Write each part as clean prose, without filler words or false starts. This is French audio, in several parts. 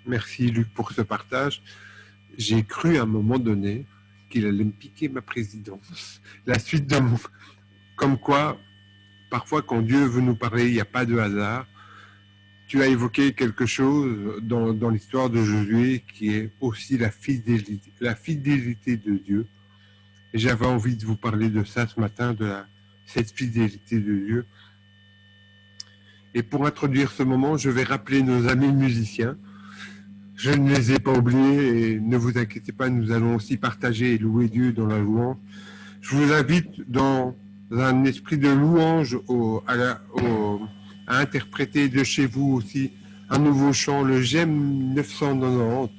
Merci Luc pour ce partage. J'ai cru à un moment donné qu'il allait me piquer ma présidence. La suite de mon... Comme quoi, parfois quand Dieu veut nous parler, il n'y a pas de hasard. Tu as évoqué quelque chose dans l'histoire de Josué qui est aussi la fidélité de Dieu. Et j'avais envie de vous parler de ça ce matin, cette fidélité de Dieu. Et pour introduire ce moment, je vais rappeler nos amis musiciens. Je ne les ai pas oubliés et ne vous inquiétez pas, nous allons aussi partager et louer Dieu dans la louange. Je vous invite dans un esprit de louange à interpréter de chez vous aussi un nouveau chant, le GEM 990,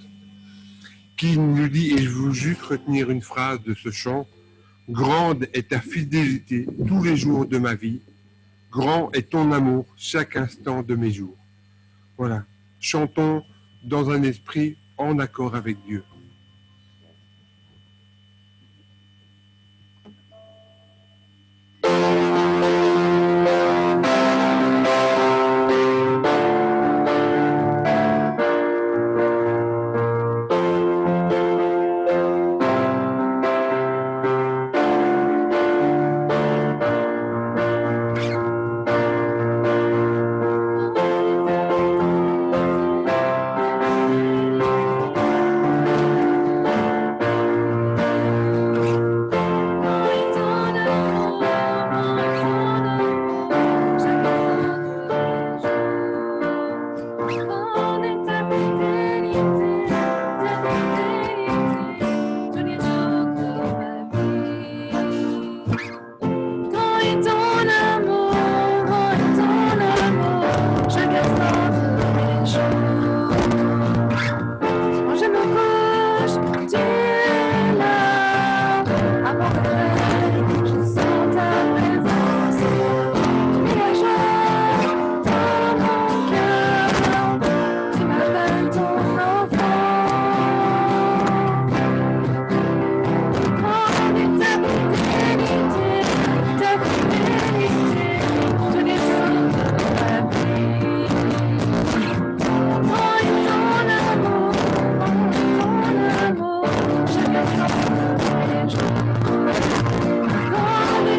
qui nous dit, et je veux juste retenir une phrase de ce chant, « Grande est ta fidélité tous les jours de ma vie, grand est ton amour chaque instant de mes jours. » Voilà, chantons dans un esprit en accord avec Dieu.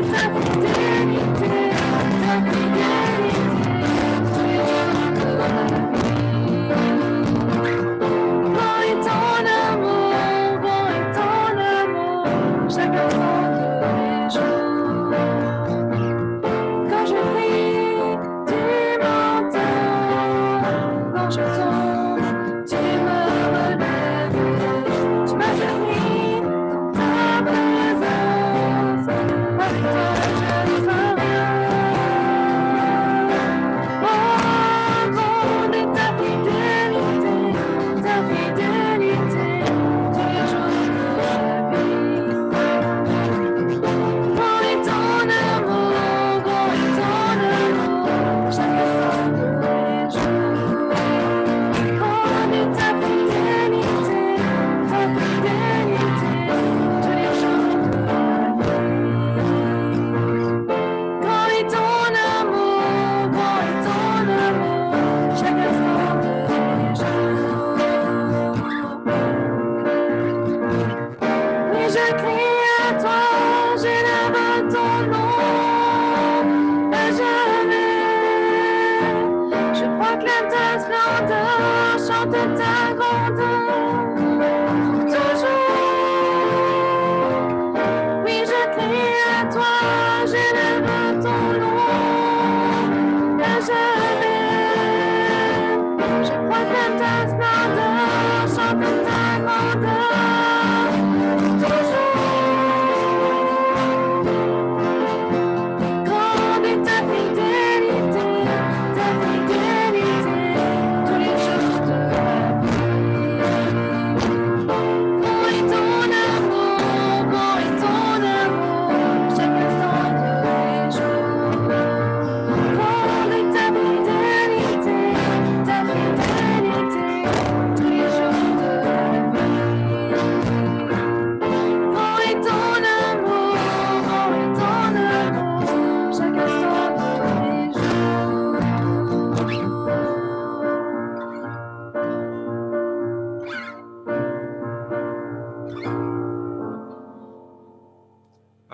Ta fidélité, tous les jours de ma vie.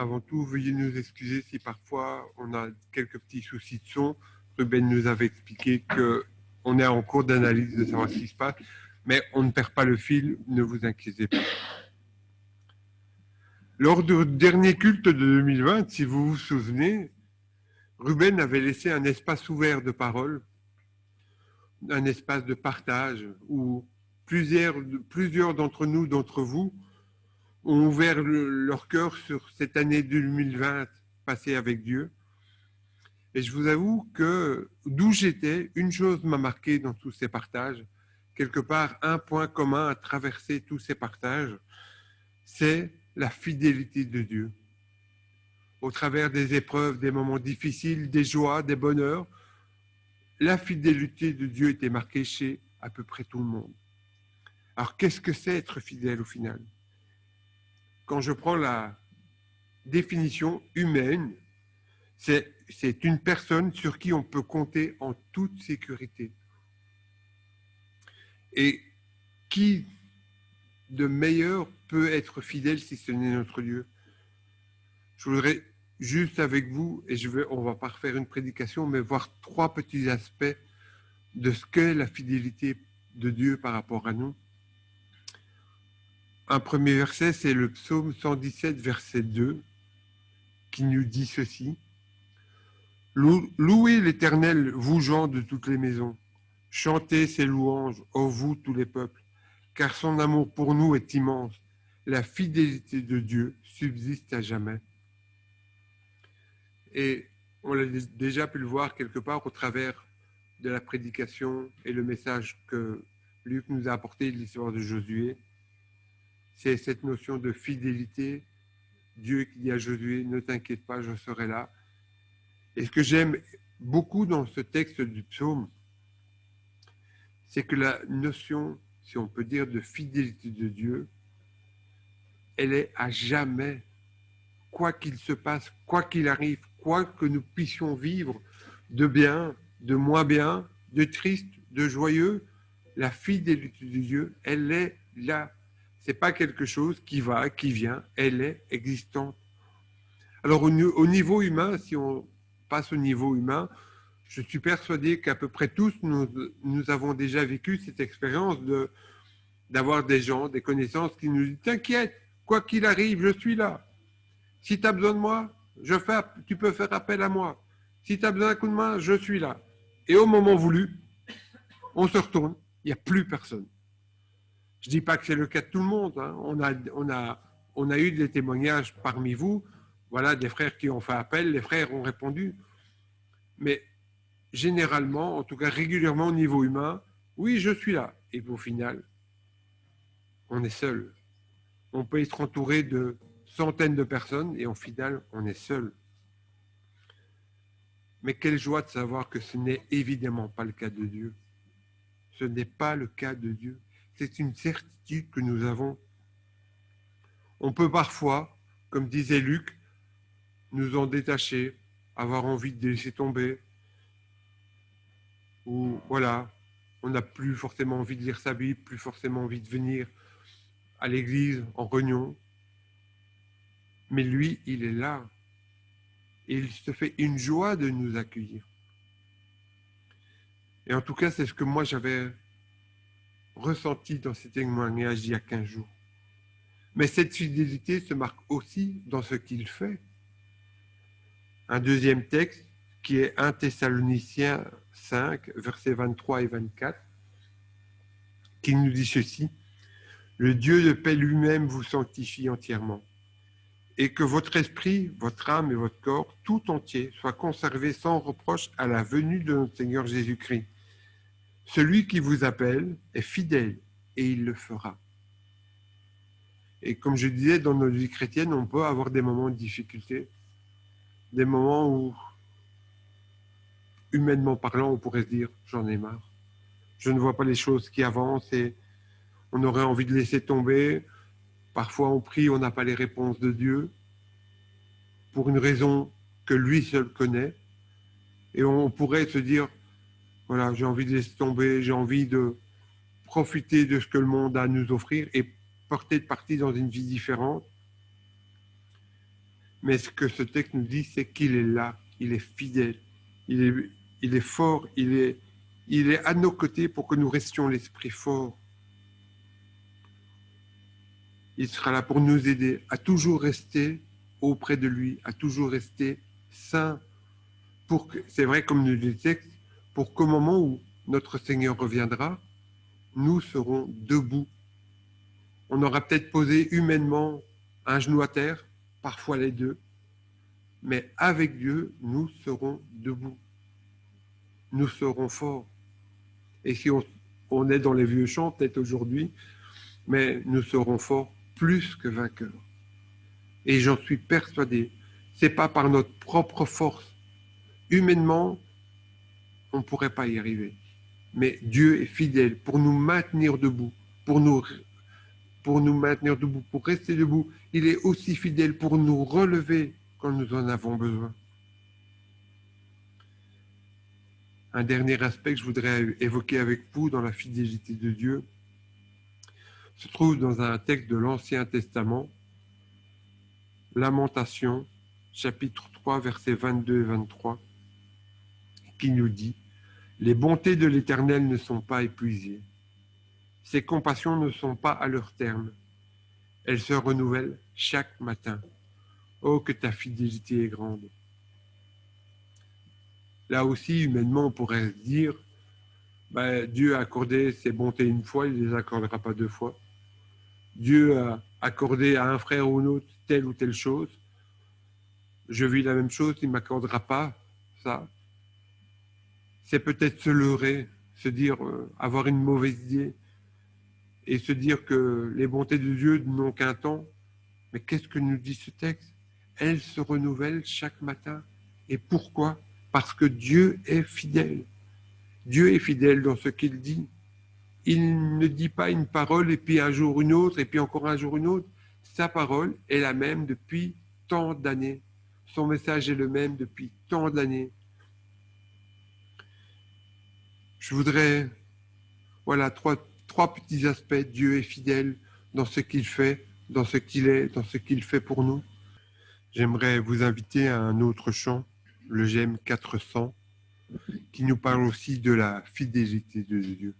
avant tout, veuillez nous excuser si parfois on a quelques petits soucis de son. Ruben nous avait expliqué qu'on est en cours d'analyse de savoir ce qui se passe, mais on ne perd pas le fil, ne vous inquiétez pas. Lors du dernier culte de 2020, si vous vous souvenez, Ruben avait laissé un espace ouvert de parole, un espace de partage où plusieurs d'entre nous, d'entre vous, ont ouvert leur cœur sur cette année 2020 passée avec Dieu. Et je vous avoue que d'où j'étais, une chose m'a marqué dans tous ces partages, quelque part un point commun à traverser tous ces partages, c'est la fidélité de Dieu. Au travers des épreuves, des moments difficiles, des joies, des bonheurs, la fidélité de Dieu était marquée chez à peu près tout le monde. Alors qu'est-ce que c'est être fidèle au final? Quand je prends la définition humaine, c'est une personne sur qui on peut compter en toute sécurité. Et qui de meilleur peut être fidèle si ce n'est notre Dieu? Je voudrais juste avec vous, et on ne va pas refaire une prédication, mais voir 3 petits aspects de ce qu'est la fidélité de Dieu par rapport à nous. Un premier verset, c'est le psaume 117, verset 2, qui nous dit ceci. Louez l'Éternel, vous gens de toutes les maisons. Chantez ses louanges, ô vous tous les peuples, car son amour pour nous est immense. La fidélité de Dieu subsiste à jamais. Et on l'a déjà pu le voir quelque part au travers de la prédication et le message que Luc nous a apporté de l'histoire de Josué. C'est cette notion de fidélité. Dieu qui dit à Josué, ne t'inquiète pas, je serai là. Et ce que j'aime beaucoup dans ce texte du psaume, c'est que la notion, si on peut dire, de fidélité de Dieu, elle est à jamais, quoi qu'il se passe, quoi qu'il arrive, quoi que nous puissions vivre de bien, de moins bien, de triste, de joyeux, la fidélité de Dieu, elle est là. C'est pas quelque chose qui va, qui vient, elle est existante. Alors au niveau humain, si on passe au niveau humain, je suis persuadé qu'à peu près tous, nous avons déjà vécu cette expérience d'avoir des gens, des connaissances qui nous disent « T'inquiète, quoi qu'il arrive, je suis là. Si tu as besoin de moi, tu peux faire appel à moi. Si tu as besoin d'un coup de main, je suis là. » Et au moment voulu, on se retourne, il n'y a plus personne. Je ne dis pas que c'est le cas de tout le monde. Hein. On a eu des témoignages parmi vous, voilà, des frères qui ont fait appel, les frères ont répondu. Mais généralement, en tout cas régulièrement au niveau humain, oui, je suis là. Et au final, on est seul. On peut être entouré de centaines de personnes et au final, on est seul. Mais quelle joie de savoir que ce n'est évidemment pas le cas de Dieu. Ce n'est pas le cas de Dieu. C'est une certitude que nous avons. On peut parfois, comme disait Luc, nous en détacher, avoir envie de laisser tomber, ou voilà, on n'a plus forcément envie de lire sa Bible, plus forcément envie de venir à l'église en réunion. Mais lui, il est là. Et il se fait une joie de nous accueillir. Et en tout cas, c'est ce que moi j'avais ressenti dans ces témoignages il y a 15 jours. Mais cette fidélité se marque aussi dans ce qu'il fait. Un deuxième texte qui est 1 Thessaloniciens 5, versets 23 et 24, qui nous dit ceci. Le Dieu de paix lui-même vous sanctifie entièrement, et que votre esprit, votre âme et votre corps, tout entier, soient conservés sans reproche à la venue de notre Seigneur Jésus-Christ. Celui qui vous appelle est fidèle, et il le fera. Et comme je disais, dans notre vie chrétienne, on peut avoir des moments de difficulté, des moments où, humainement parlant, on pourrait se dire « j'en ai marre ». Je ne vois pas les choses qui avancent et on aurait envie de laisser tomber. Parfois, on prie, on n'a pas les réponses de Dieu pour une raison que lui seul connaît. Et on pourrait se dire, voilà, j'ai envie de laisser tomber, j'ai envie de profiter de ce que le monde a à nous offrir et porter de parti dans une vie différente. Mais ce que ce texte nous dit, c'est qu'il est là, il est fidèle, il est fort, il est à nos côtés pour que nous restions l'esprit fort. Il sera là pour nous aider à toujours rester auprès de lui, à toujours rester saint. C'est vrai, comme nous dit le texte, pour qu'au moment où notre Seigneur reviendra, nous serons debout. On aura peut-être posé humainement un genou à terre, parfois les deux, mais avec Dieu, nous serons debout. Nous serons forts. Et si on est dans les vieux chants, peut-être aujourd'hui, mais nous serons forts plus que vainqueurs. Et j'en suis persuadé, c'est pas par notre propre force. Humainement, on ne pourrait pas y arriver. Mais Dieu est fidèle pour nous maintenir debout, pour nous maintenir debout, pour rester debout. Il est aussi fidèle pour nous relever quand nous en avons besoin. Un dernier aspect que je voudrais évoquer avec vous dans la fidélité de Dieu se trouve dans un texte de l'Ancien Testament, Lamentation, chapitre 3, versets 22 et 23, qui nous dit « Les bontés de l'Éternel ne sont pas épuisées, ses compassions ne sont pas à leur terme, elles se renouvellent chaque matin. Oh, que ta fidélité est grande !» Là aussi, humainement, on pourrait se dire Dieu a accordé ses bontés une fois, il ne les accordera pas deux fois. Dieu a accordé à un frère ou un autre telle ou telle chose. Je vis la même chose, il ne m'accordera pas ça. C'est peut-être se leurrer, se dire, avoir une mauvaise idée et se dire que les bontés de Dieu n'ont qu'un temps. Mais qu'est-ce que nous dit ce texte? Elles se renouvellent chaque matin. Et pourquoi? Parce que Dieu est fidèle. Dieu est fidèle dans ce qu'il dit. Il ne dit pas une parole et puis un jour une autre et puis encore un jour une autre. Sa parole est la même depuis tant d'années. Son message est le même depuis tant d'années. Je voudrais, voilà, trois petits aspects. Dieu est fidèle dans ce qu'il fait, dans ce qu'il est, dans ce qu'il fait pour nous. J'aimerais vous inviter à un autre chant, le J'aime 400, qui nous parle aussi de la fidélité de Dieu.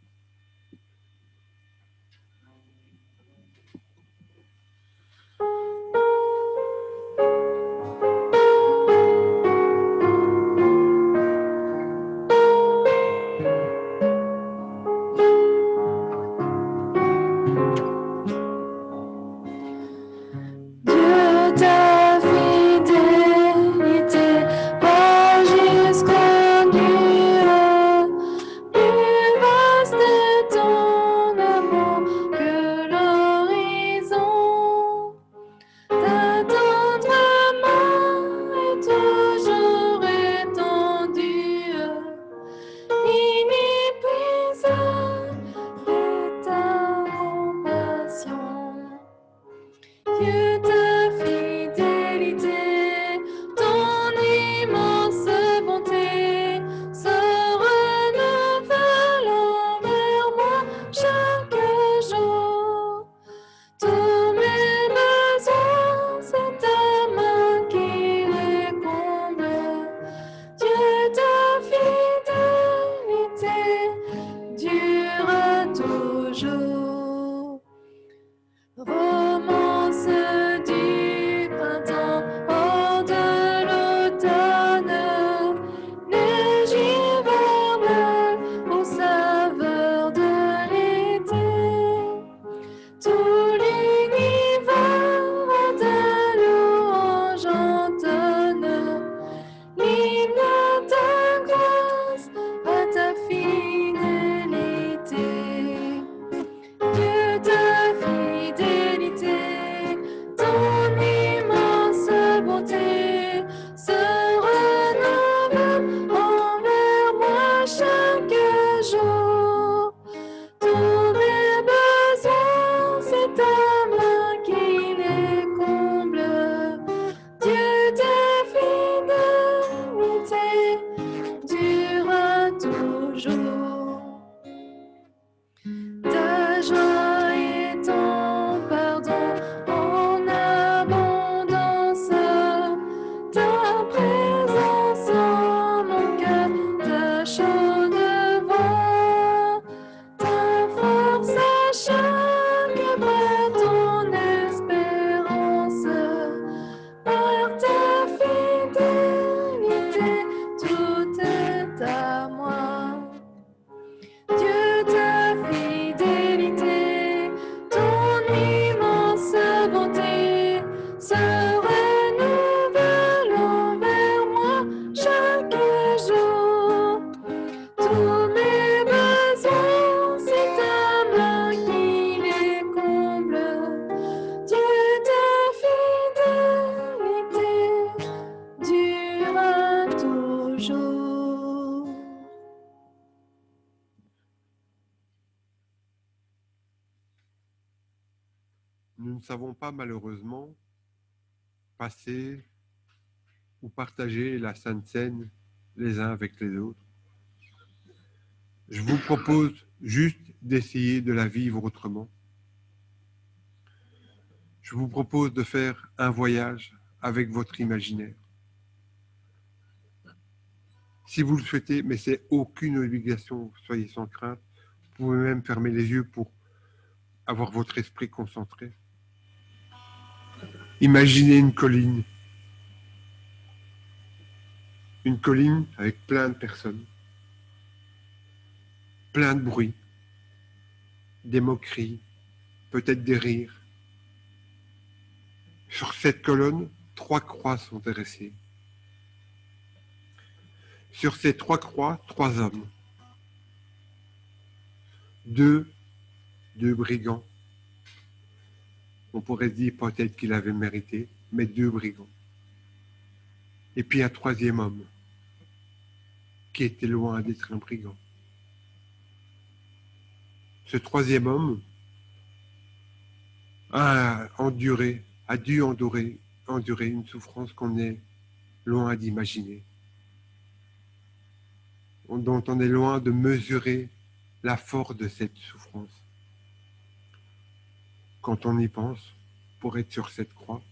Nous ne savons pas malheureusement passer ou partager la Sainte Seine les uns avec les autres. Je vous propose juste d'essayer de la vivre autrement. Je vous propose de faire un voyage avec votre imaginaire. Si vous le souhaitez, mais c'est aucune obligation, soyez sans crainte. Vous pouvez même fermer les yeux pour avoir votre esprit concentré. Imaginez une colline avec plein de personnes, plein de bruit, des moqueries, peut-être des rires. Sur cette colonne, 3 croix sont dressées. Sur ces 3 croix, 3 hommes. Deux brigands. On pourrait dire peut-être qu'il avait mérité, mais 2 brigands. Et puis un 3e homme, qui était loin d'être un brigand. Ce 3e homme a dû endurer une souffrance qu'on est loin d'imaginer, dont on est loin de mesurer la force de cette souffrance. Quand on y pense, pour être sur cette croix,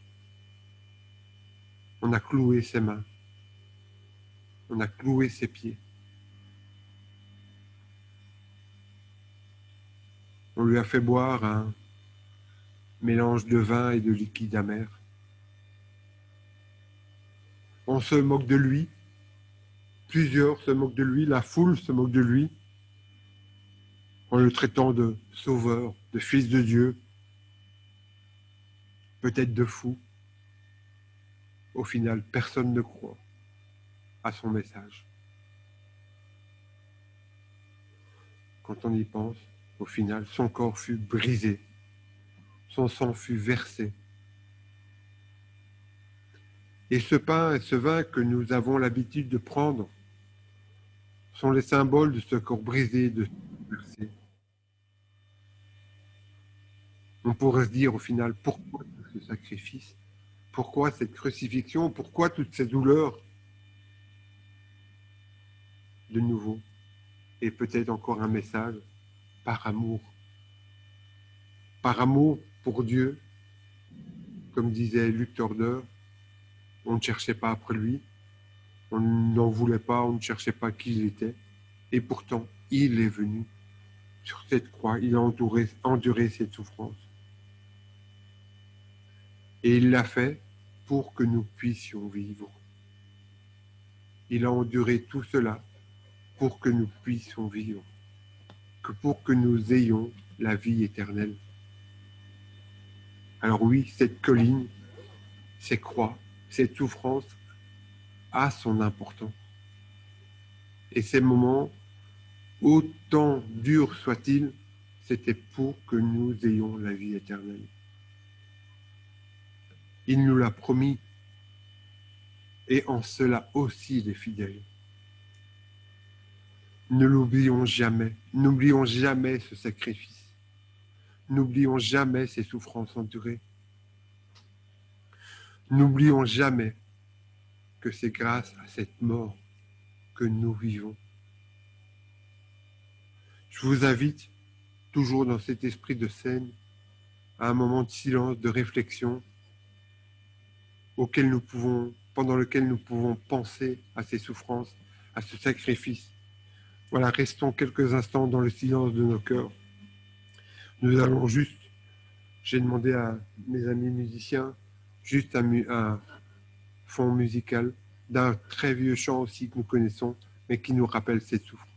on a cloué ses mains, on a cloué ses pieds. On lui a fait boire un mélange de vin et de liquide amer. On se moque de lui, plusieurs se moquent de lui, la foule se moque de lui, en le traitant de sauveur, de fils de Dieu, peut-être de fou. Au final, personne ne croit à son message. Quand on y pense, au final, son corps fut brisé, son sang fut versé. Et ce pain et ce vin que nous avons l'habitude de prendre sont les symboles de ce corps brisé, de ce versé. On pourrait se dire au final, pourquoi tout ce sacrifice? Pourquoi cette crucifixion? Pourquoi toutes ces douleurs? De nouveau, et peut-être encore un message, par amour. Par amour pour Dieu, comme disait Luc Torder, on ne cherchait pas après lui, on n'en voulait pas, on ne cherchait pas qui il était, et pourtant, il est venu sur cette croix, il a enduré cette souffrance. Et il l'a fait pour que nous puissions vivre. Il a enduré tout cela pour que nous puissions vivre, pour que nous ayons la vie éternelle. Alors oui, cette colline, ces croix, cette souffrance a son importance. Et ces moments, autant durs soient-ils, c'était pour que nous ayons la vie éternelle. Il nous l'a promis, et en cela aussi il est fidèle. Ne l'oublions jamais, n'oublions jamais ce sacrifice, n'oublions jamais ces souffrances endurées, n'oublions jamais que c'est grâce à cette mort que nous vivons. Je vous invite, toujours dans cet esprit de scène, à un moment de silence, de réflexion, pendant lequel nous pouvons penser à ces souffrances, à ce sacrifice. Voilà, restons quelques instants dans le silence de nos cœurs. Nous allons juste, j'ai demandé à mes amis musiciens, juste un fond musical d'un très vieux chant aussi que nous connaissons, mais qui nous rappelle cette souffrance.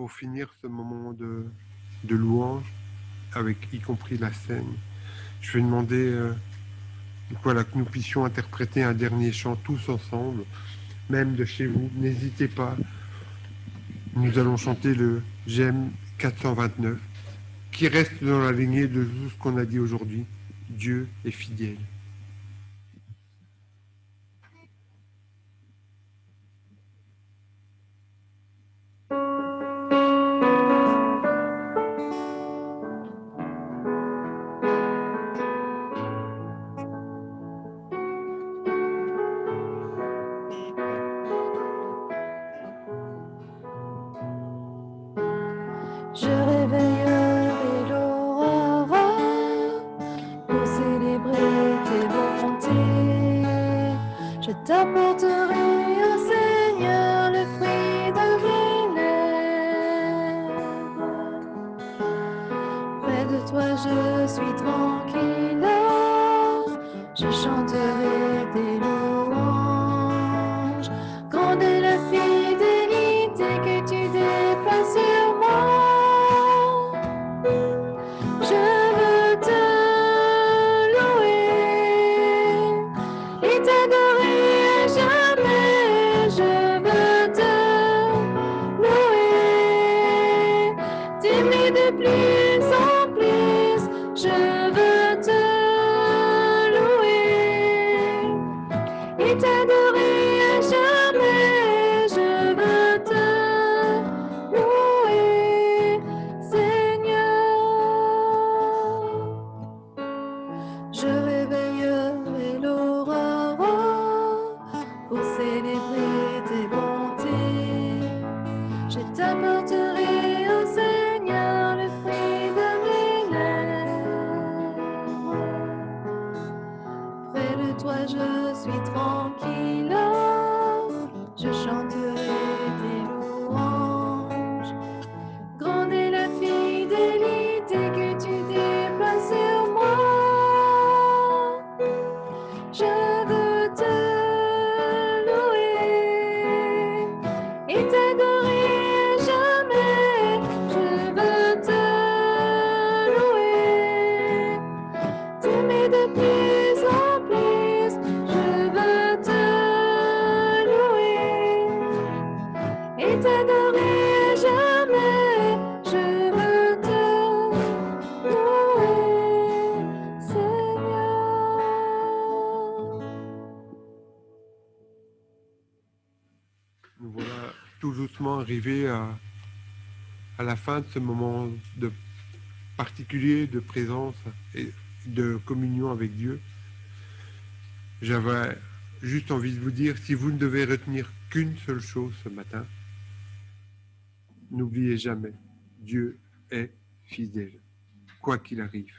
pour finir ce moment de louange, avec y compris la scène, je vais demander voilà, que nous puissions interpréter un dernier chant tous ensemble, même de chez vous. N'hésitez pas. Nous allons chanter le J'aime 429, qui reste dans la lignée de tout ce qu'on a dit aujourd'hui. Dieu est fidèle. Je réveillerai l'aurore pour célébrer tes bontés. Je t'apporterai, ô Seigneur, le fruit de mes lèvres. Près de toi, je suis tranquille. Je chanterai tes louanges. Grande est la fidélité que tu déploies sur moi. Je veux te louer et t'adorer à jamais. Je veux te louer, t'aimer de plus en plus. Je veux te louer et t'adorer à jamais. Je veux te louer, Seigneur. Je réveillerai l'aurore pour célébrer tes bontés. Je t'apporterai, ô Seigneur, le fruit de mes lèvres. Près de toi, je suis tranquille. Je chanterai tes louanges. Grande est la fidélité que tu déploies sur moi. Je veux te louer et t'adorer à jamais. Je veux te louer, t'aimer de plus en plus. Je veux te louer et t'adorer à jamais. Je veux te louer, Seigneur. Nous voilà tout doucement arrivés à la fin de ce moment de particulier de présence et de communion avec Dieu. J'avais juste envie de vous dire, si vous ne devez retenir qu'une seule chose ce matin, n'oubliez jamais, Dieu est fidèle, quoi qu'il arrive.